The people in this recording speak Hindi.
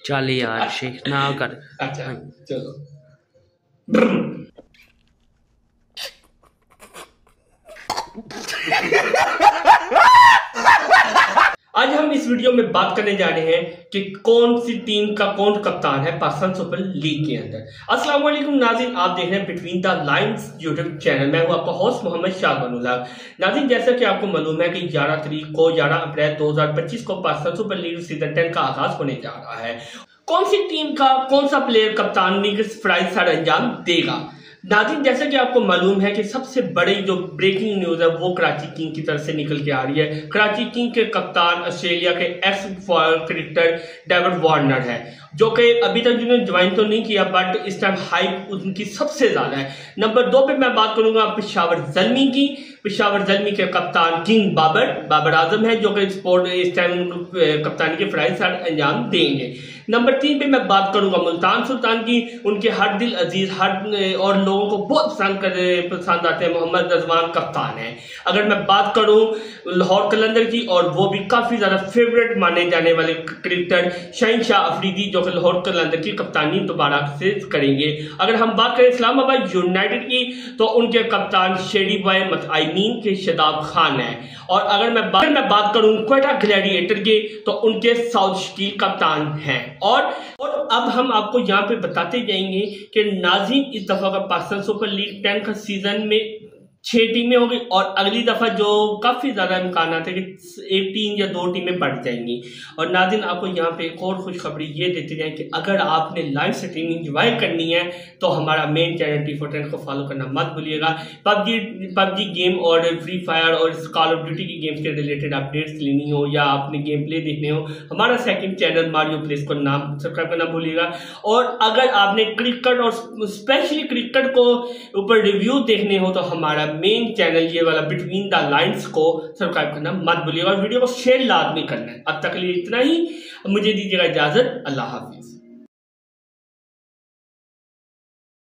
चल यार शेख ना कर। अच्छा चलो। आज हम इस वीडियो में बात करने जा रहे हैं कि कौन सी टीम का कौन कप्तान है पाकिस्तान सुपर लीग के अंदर। अस्सलाम वालेकुम नाज़रीन, आप देख रहे हैं between the lines YouTube channel. मैं हूं आपका होस्ट मोहम्मद शाहबानुल। नाज़रीन, जैसा कि आपको मालूम है कि 11 तारीख को 11 अप्रैल 2025 को पाकिस्तान सुपर लीग सीजन 10 का आगाज होने जा रहा है। कौन सी टीम का कौन सा प्लेयर कप्तानी के प्राइज सर अंजाम देगा। नाज़रीन, जैसे कि आपको मालूम है कि सबसे बड़ी जो ब्रेकिंग न्यूज है वो कराची किंग की तरफ से निकल के आ रही है। कराची किंग के कप्तान ऑस्ट्रेलिया के एक्स क्रिकेटर डेविड वार्नर है, जो कि अभी तक जिन्होंने ज्वाइन तो नहीं किया, बट इस टाइम हाइप उनकी सबसे ज्यादा है। नंबर 2 पे मैं बात करूंगा पेशावर ज़ल्मी की। पेशावर ज़ल्मी के कप्तान किंग बाबर आजम है, जो कि स्पोर्ट इस टाइम कप्तानी के फ्राइज अंजाम देंगे। नंबर 3 पे मैं बात करूंगा मुल्तान सुल्तान की। उनके हर दिल अजीज और लोगों को बहुत पसंद आते हैं मोहम्मद रजवान कप्तान है। अगर मैं बात करूं लाहौर कलंदर की, और वो भी काफी ज्यादा फेवरेट माने जाने वाले क्रिकेटर शहनशाह अफरीदी, जो कि लाहौर कलंदर की कप्तानी दोबारा से करेंगे। अगर हम बात करें इस्लामाबाद यूनाइटेड की, तो उनके कप्तान शेडी बॉय आईमीन के शदाब खान है। और अगर मैं बात करूं क्वेटा ग्लैडिएटर के, तो उनके साउथ शकील कप्तान हैं। और अब हम आपको यहाँ पे बताते जाएंगे कि नाज़रीन, इस दफा का पाकिस्तान सुपर लीग 10 का सीजन में 6 टीमें होगी, और अगली दफा जो काफी ज्यादा इम्कान है कि 1 टीम या 2 टीमें बढ़ जाएंगी। और नाज़रीन, आपको यहाँ पे एक और खुशखबरी ये देते जाए कि अगर आपने लाइव स्ट्रीमिंग एंजॉय करनी है तो हमारा मेन चैनल T410 को फॉलो करना मत भूलिएगा। पबजी गेम और फ्री फायर और कॉल ऑफ ड्यूटी की गेम्स के रिलेटेड अपडेट्स लेनी हो या आपने गेम प्ले देखने हो, हमारा सेकंड चैनल मारियो प्लेस को नाम सब्सक्राइब करना भूलिएगा। और अगर आपने क्रिकेट और स्पेशली क्रिकेट को ऊपर रिव्यू देखने हो, तो हमारा मेन चैनल ये वाला बिटवीन द लाइंस को सब्सक्राइब करना मत भूलिएगा और वीडियो को शेयर लाजमी करना है। अब तक के लिए इतना ही, मुझे दीजिएगा इजाजत। अल्लाह हाफिज।